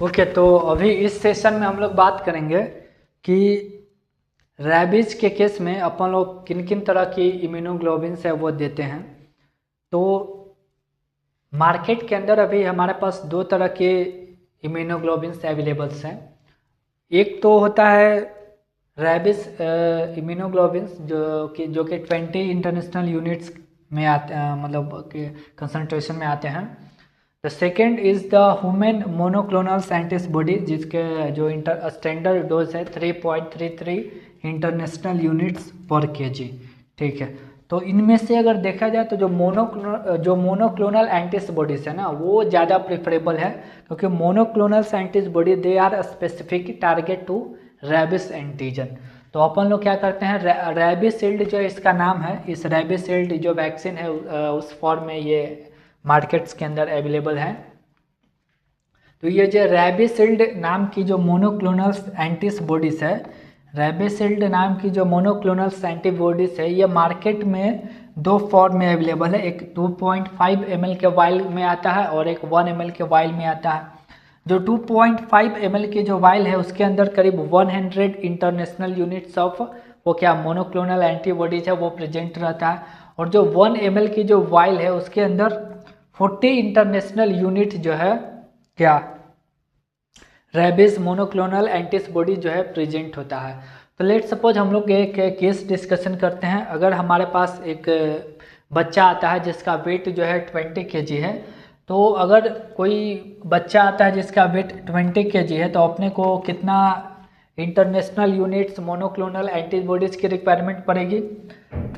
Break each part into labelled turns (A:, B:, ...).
A: Okay, तो अभी इस सेशन में हम लोग बात करेंगे कि रैबीज के केस में अपन लोग किन किन तरह की इम्यूनोग्लोबिन्स है वो देते हैं। तो मार्केट के अंदर अभी हमारे पास दो तरह के इम्यूनोग्लोबिन्स अवेलेबल्स हैं। एक तो होता है रैबिस इम्यूनोग्लोबिन्स जो कि 20 इंटरनेशनल यूनिट्स में आते मतलब कि कंसंट्रेशन में आते हैं। The second is the human monoclonal antibody जिसके जो स्टैंडर्ड डोज है 3.33 इंटरनेशनल यूनिट्स पर केजी। ठीक है, तो इनमें से अगर देखा जाए तो जो मोनोक्लोनल एंटीबॉडीज है ना वो ज़्यादा प्रेफरेबल है, क्योंकि monoclonal antibody they are specific target to rabies antigen. तो अपन लोग क्या करते हैं, रैबिशील्ड जो इसका नाम है, इस रैबिशील्ड जो वैक्सीन है उस फॉर्म में ये मार्केट्स के अंदर अवेलेबल है। तो ये जो रैबिशील्ड नाम की जो मोनोक्लोनल एंटीबॉडीज है, रैबिशील्ड नाम की जो मोनोक्लोनल एंटीबॉडीज है ये मार्केट में दो फॉर्म में अवेलेबल है। एक 2.5 ml के वाइल में आता है और एक 1 ml के वाइल में आता है। जो 2.5 ml की जो वाइल है उसके अंदर करीब 100 इंटरनेशनल यूनिट्स ऑफ वो क्या मोनोक्लोनल एंटीबॉडीज है वो प्रेजेंट रहता है, और जो 1 ml की जो वाइल है उसके अंदर 40 इंटरनेशनल यूनिट जो है क्या रैबिस मोनोक्लोनल एंटीबॉडी जो है प्रेजेंट होता है। तो लेट सपोज हम लोग एक केस डिस्कशन करते हैं। अगर हमारे पास एक बच्चा आता है जिसका वेट जो है 20 kg है, तो अगर कोई बच्चा आता है जिसका वेट 20 kg है तो अपने को कितना इंटरनेशनल यूनिट्स मोनोक्लोनल एंटीबॉडीज की रिक्वायरमेंट पड़ेगी?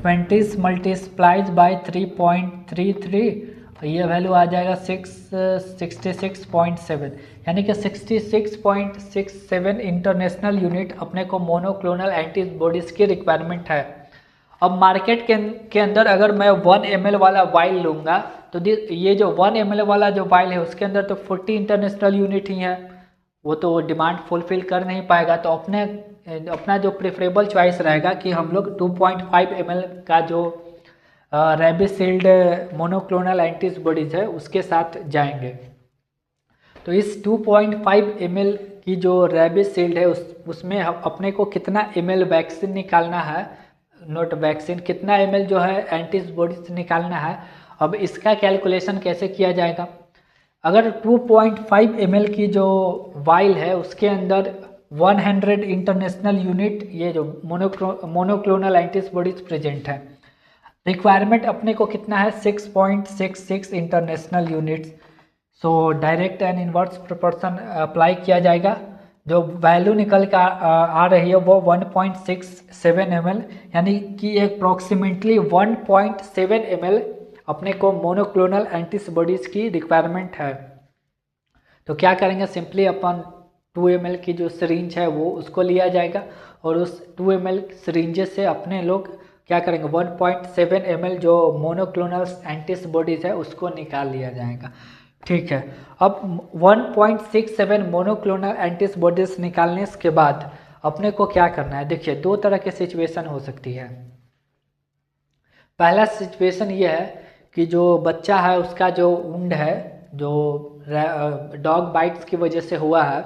A: 20 मल्टीप्लाइज बाय 3.33, ये वैल्यू आ जाएगा 66.7, यानी कि 66.67 इंटरनेशनल यूनिट अपने को मोनोक्लोनल एंटीबॉडीज़ की रिक्वायरमेंट है। अब मार्केट के अंदर अगर मैं 1 ml वाला वाइल लूँगा तो ये जो 1 ml वाला जो वाइल है उसके अंदर तो 40 इंटरनेशनल यूनिट ही है, वो तो डिमांड फुलफिल कर नहीं पाएगा। तो अपना जो प्रेफरेबल चॉइस रहेगा कि हम लोग 2.5 ml का जो रैबिशील्ड मोनोक्लोनल एंटीबॉडीज है उसके साथ जाएंगे। तो इस 2.5 ml की जो रैबिशील्ड है उसमें अपने को कितना ml वैक्सीन निकालना है, नोट वैक्सीन, कितना ml जो है एंटीबॉडीज निकालना है। अब इसका कैलकुलेशन कैसे किया जाएगा? अगर 2.5 ml की जो वाइल है उसके अंदर 100 इंटरनेशनल यूनिट ये जो मोनोक्लोनल एंटीबॉडीज प्रेजेंट है, रिक्वायरमेंट अपने को कितना है 6.66 international units. So direct and inverse proportion apply किया जाएगा। जो वैल्यू निकल कर आ रही है वो 1.67 ml, यानी कि अप्रोक्सीमेटली 1.7 ml अपने को मोनोक्लोनल एंटीबॉडीज की रिक्वायरमेंट है। तो क्या करेंगे, सिंपली अपन 2 ml की जो सिरिंज है वो उसको लिया जाएगा और उस 2 ml सिरिंज से अपने लोग क्या करेंगे 1.7 ml जो मोनोक्लोनल एंटीबॉडीज है उसको निकाल लिया जाएगा। ठीक है, अब 1.67 मोनोक्लोनल एंटीबॉडीज निकालने के बाद अपने को क्या करना है? देखिए, दो तरह के सिचुएशन हो सकती है। पहला सिचुएशन ये है कि जो बच्चा है उसका जो वुंड है जो डॉग बाइट्स की वजह से हुआ है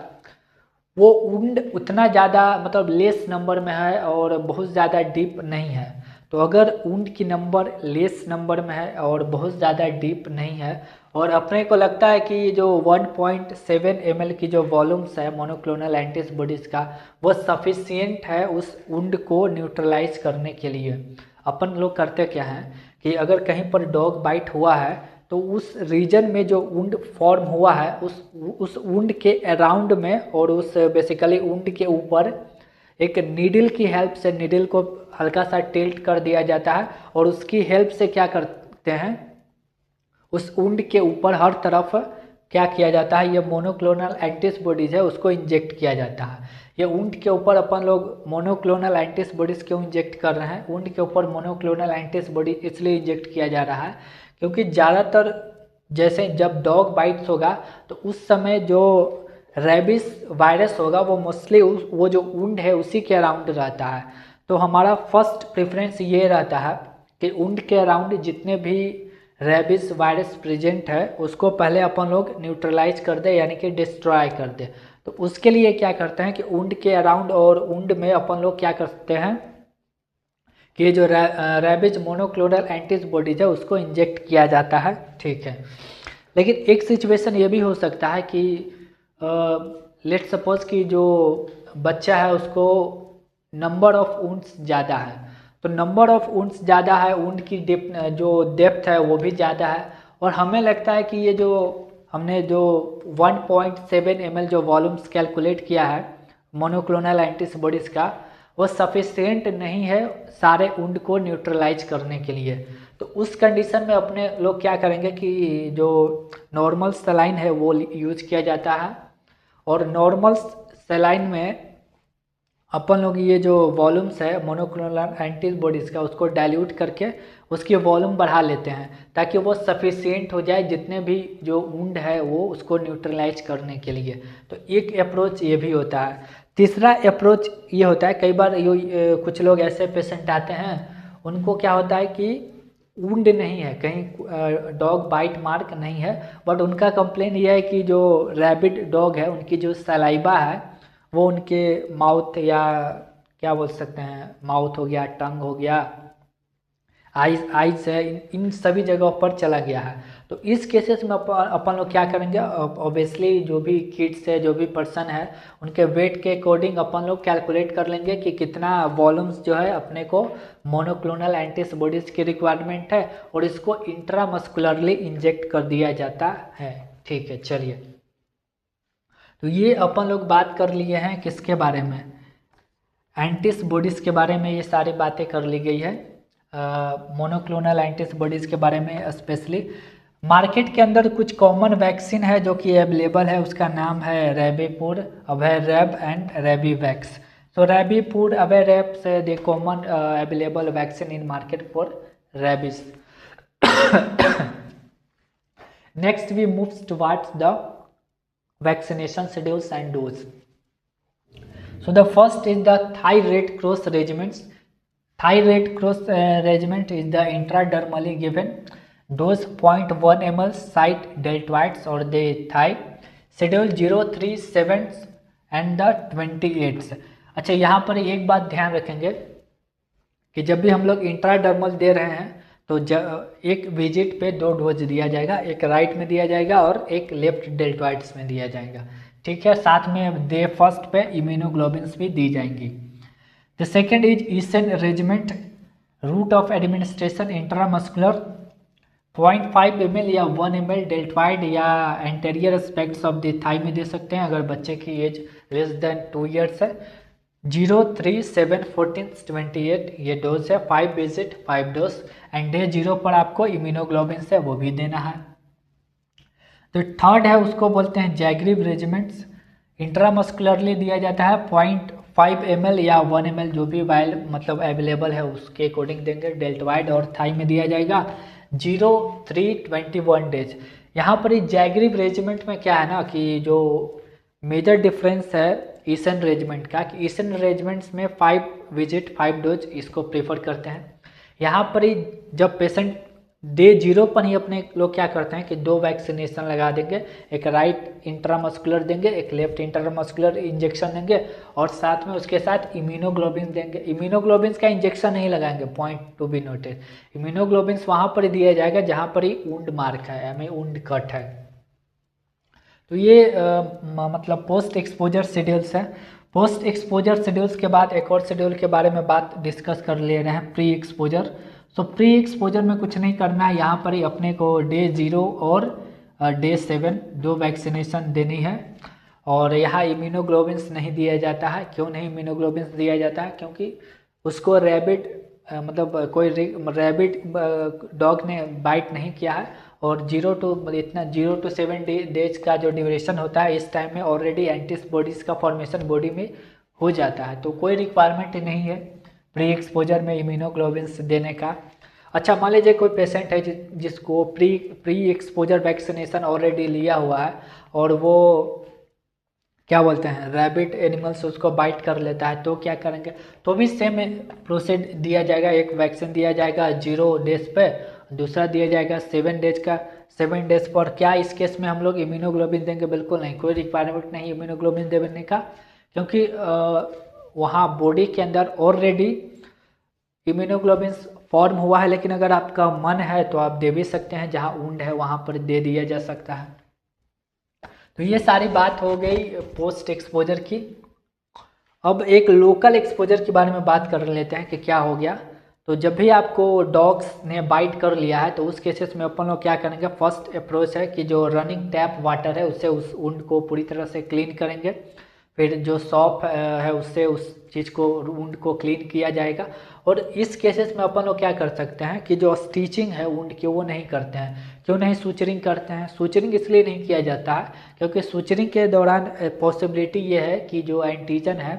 A: वो वुंड उतना ज़्यादा मतलब लेस नंबर में है और बहुत ज़्यादा डीप नहीं है। तो अगर वुंड की नंबर लेस नंबर में है और बहुत ज़्यादा डीप नहीं है और अपने को लगता है कि जो 1.7 ml की जो वॉल्यूम्स है मोनोक्लोनल एंटीबॉडीज़ का वो सफिशियंट है उस वुंड को न्यूट्रलाइज करने के लिए, अपन लोग करते क्या हैं कि अगर कहीं पर डॉग बाइट हुआ है तो उस रीजन में जो वुंड फॉर्म हुआ है उस वुंड के अराउंड में और उस बेसिकली वुंड के ऊपर एक नीडल की हेल्प से नीडल को हल्का सा टिल्ट कर दिया जाता है और उसकी हेल्प से क्या करते हैं उस वुंड के ऊपर हर तरफ क्या किया जाता है, ये मोनोक्लोनल एंटीबॉडीज है उसको इंजेक्ट किया जाता है। ये वुंड के ऊपर अपन लोग मोनोक्लोनल एंटीबॉडीज क्यों इंजेक्ट कर रहे हैं? वुंड के ऊपर मोनोक्लोनल एंटीबॉडी इसलिए इंजेक्ट किया जा रहा है क्योंकि ज़्यादातर जैसे जब डॉग बाइट्स होगा तो उस समय जो रेबिस वायरस होगा वो मोस्टली वो जो वुंड है उसी के अराउंड रहता है। तो हमारा फर्स्ट प्रेफरेंस ये रहता है कि वुंड के अराउंड जितने भी रेबिस वायरस प्रेजेंट है उसको पहले अपन लोग न्यूट्रलाइज कर दे, यानी कि डिस्ट्रॉय कर दे। तो उसके लिए क्या करते हैं कि ऊंड के अराउंड और ऊंड में अपन लोग क्या करते हैं कि ये जो रेबिज मोनोक्लोनल एंटीबॉडीज है उसको इंजेक्ट किया जाता है, ठीक है। लेकिन एक सिचुएशन ये भी हो सकता है कि लेट सपोज कि जो बच्चा है उसको नंबर ऑफ वुंड्स ज़्यादा है, तो नंबर ऑफ वुंड्स ज़्यादा है, वुंड की डेप्थ है वो भी ज़्यादा है, और हमें लगता है कि ये जो हमने जो 1.7 ml जो वॉल्यूम्स कैलकुलेट किया है मोनोक्लोनल एंटीबॉडीज़ का, वो सफिशिएंट नहीं है सारे वुंड को न्यूट्रलाइज करने के लिए। तो उस कंडीशन में अपने लोग क्या करेंगे कि जो नॉर्मल सलाइन है वो यूज किया जाता है, और नॉर्मल सलाइन में अपन लोग ये जो वॉल्यूम्स है मोनोक्लोनल एंटीबॉडीज़ का उसको डाइल्यूट करके उसकी वॉल्यूम बढ़ा लेते हैं ताकि वो सफिशिएंट हो जाए जितने भी जो वुंड है वो उसको न्यूट्रलाइज करने के लिए। तो एक अप्रोच ये भी होता है। तीसरा अप्रोच ये होता है, कई बार कुछ लोग ऐसे पेशेंट आते हैं उनको क्या होता है कि वुंड नहीं है, कहीं डॉग बाइट मार्क नहीं है, बट उनका कंप्लेन ये है कि जो रैबिट डॉग है उनकी जो सलाइबा है वो उनके माउथ या क्या बोल सकते हैं, माउथ हो गया, टंग हो गया, आइज है, इन सभी जगहों पर चला गया है। तो इस केसेस में अपन लोग क्या करेंगे, ऑब्वियसली जो भी किड्स है, जो भी पर्सन है, उनके वेट के अकॉर्डिंग अपन लोग कैलकुलेट कर लेंगे कि कितना वॉल्यूम्स जो है अपने को मोनोक्लोनल एंटीबॉडीज़ की रिक्वायरमेंट है, और इसको इंट्रामस्कुलरली इंजेक्ट कर दिया जाता है, ठीक है। चलिए, तो ये अपन लोग बात कर लिए हैं किसके बारे में, एंटीबॉडीज़ के बारे में, ये सारी बातें कर ली गई है मोनोक्लोनल एंटीबॉडीज़ के बारे में। स्पेशली मार्केट के अंदर कुछ कॉमन वैक्सीन है जो कि अवेलेबल है, उसका नाम है रेबीपुर, अवेरैब एंड रेबीवैक्स। सो रेबीपुर, अवेरैब से the common available vaccine in market for rabies. Next we moves towards the vaccination schedules and dose. So the first is the Thai Red Cross regiments. Thai Red Cross regiment is the intradermally given dose 0.1 ml site deltoids or the Thai schedule 0, 3, 7 and the 28. अच्छा, यहाँ पर एक बात ध्यान रखेंगे कि जब भी हम लोग इंट्राडर्मल दे रहे हैं तो एक विजिट पे 2 डोज दिया जाएगा, एक राइट में दिया जाएगा और एक लेफ्ट डेल्टॉइड्स में दिया जाएगा, ठीक है। साथ में डे फर्स्ट पे इम्यूनोग्लोबिन्स भी दी जाएंगी। The second is Essen regimen, route of administration intramuscular 0.5 ml या 1 ml डेल्टॉइड या anterior aspects of the thigh में दे सकते हैं अगर बच्चे की एज लेस देन 2 ईयर्स है। 0, 3, 7, 14, 28 ये डोज है, 5 विजिट 5 डोज, एंड डे 0 पर आपको इम्यूनोग्लोबिन है वो भी देना है। तो थर्ड है उसको बोलते हैं जैग्रीव रेजिमेंट्स, इंट्रामस्कुलरली दिया जाता है 0.5 ml या 1 ml जो भी वाइल मतलब अवेलेबल है उसके अकॉर्डिंग देंगे, डेल्टॉइड और थाई में दिया जाएगा 0, 3, 21 डेज। यहाँ पर इस जैग्रीव रेजिमेंट में क्या है ना कि जो मेजर डिफरेंस है ईसन रेजिमेंट का, कि ईसन रेजिमेंट्स में 5 विजिट 5 डोज इसको प्रेफर करते हैं। यहाँ पर ही जब पेशेंट डे 0 पर ही अपने लोग क्या करते हैं कि 2 वैक्सीनेशन लगा देंगे, एक राइट इंट्रामस्कुलर देंगे, एक लेफ्ट इंट्रामस्कुलर इंजेक्शन देंगे, और साथ में उसके साथ इम्यूनोग्लोबिन देंगे। इम्यूनोग्लोबिन का इंजेक्शन नहीं लगाएंगे, point to be noted. Immunoglobulin वहाँ पर ही दिया जाएगा जहाँ पर ही वुंड मार्क है, यानी वुंड कट है। तो ये मतलब पोस्ट एक्सपोजर शेड्यूल्स है। पोस्ट एक्सपोजर शेड्यूल्स के बाद एक और शेड्यूल के बारे में बात डिस्कस कर ले रहे हैं, प्री एक्सपोजर। सो प्री एक्सपोजर में कुछ नहीं करना है, यहाँ पर ही अपने को डे 0 और डे 7 2 वैक्सीनेशन देनी है, और यहाँ इम्यूनोग्लोबिन्स नहीं दिया जाता है। क्यों नहीं इम्यूनोग्लोबिन्स दिया जाता है? क्योंकि उसको रैबिट मतलब कोई रैबिट डॉग ने बाइट नहीं किया है, और 0 to 7 डेज का जो ड्यूरेशन होता है इस टाइम में ऑलरेडी एंटीबॉडीज़ का फॉर्मेशन बॉडी में हो जाता है, तो कोई रिक्वायरमेंट नहीं है प्री एक्सपोजर में इम्यूनोग्लोबिन्स देने का। अच्छा, मान लीजिए कोई पेशेंट है जिसको प्री एक्सपोजर वैक्सीनेशन ऑलरेडी लिया हुआ है और वो क्या बोलते हैं रैबिट एनिमल्स उसको बाइट कर लेता है, तो क्या करेंगे? तो भी सेम प्रोसेड दिया जाएगा, एक वैक्सीन दिया जाएगा 0 डेज पे, दूसरा दिया जाएगा 7 डेज का, 7 डेज पर। क्या इस केस में हम लोग इम्यूनोग्लोबिन देंगे? बिल्कुल नहीं, कोई रिक्वायरमेंट नहीं इम्यूनोग्लोबिन देने का, क्योंकि वहाँ बॉडी के अंदर ऑलरेडी इम्यूनोग्लोबिन फॉर्म हुआ है। लेकिन अगर आपका मन है तो आप दे भी सकते हैं, जहाँ वुंड है वहाँ पर दे दिया जा सकता है। तो ये सारी बात हो गई पोस्ट एक्सपोजर की। अब एक लोकल एक्सपोजर के बारे में बात कर लेते हैं कि क्या हो गया। तो जब भी आपको डॉग्स ने बाइट कर लिया है तो उस केसेस में अपन लोग क्या करेंगे, फर्स्ट अप्रोच है कि जो रनिंग टैप वाटर है उससे उस वुंड को पूरी तरह से क्लीन करेंगे। फिर जो सॉप है उससे उस चीज़ को, वुंड को क्लीन किया जाएगा। और इस केसेस में अपन लोग क्या कर सकते हैं कि जो स्टिचिंग है वुंड की वो नहीं करते हैं। क्यों नहीं सूचरिंग करते हैं? सूचरिंग इसलिए नहीं किया जाता है क्योंकि सूचरिंग के दौरान पॉसिबिलिटी ये है कि जो एंटीजन है,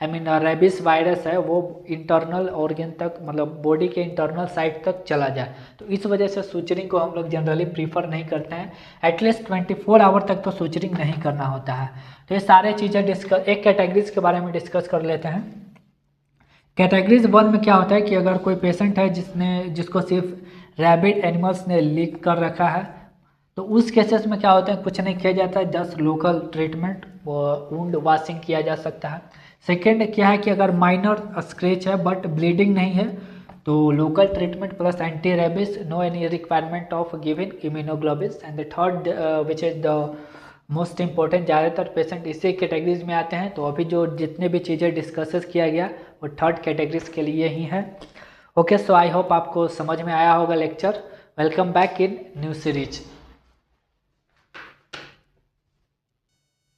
A: आई मीन रेबिस वायरस है, वो इंटरनल ऑर्गन तक, मतलब बॉडी के इंटरनल साइड तक चला जाए। तो इस वजह से सूचरिंग को हम लोग जनरली प्रीफर नहीं करते हैं। एटलीस्ट 24 आवर तक तो सूचरिंग नहीं करना होता है। तो ये सारे चीज़ें डिस्कस, एक कैटेगरीज के बारे में डिस्कस कर लेते हैं। कैटेगरीज 1 में क्या होता है कि अगर कोई पेशेंट है जिसको सिर्फ रैबिड एनिमल्स ने लीक कर रखा है, तो उस केसेस में क्या होता है, कुछ नहीं किया जाता है, just local treatment, wound washing किया जा सकता है। सेकेंड क्या है कि अगर माइनर स्क्रैच है बट ब्लीडिंग नहीं है, तो local treatment plus anti rabies, no any requirement of giving immunoglobulin. And the third which is the most important, ज़्यादातर पेशेंट इसी कैटेगरीज में आते हैं। तो अभी जो जितने भी चीज़ें डिस्कसेस किया गया वो थर्ड कैटेगरीज के लिए ही है। ओके, सो आई होप आपको समझ में आया होगा lecture. Welcome back in new series.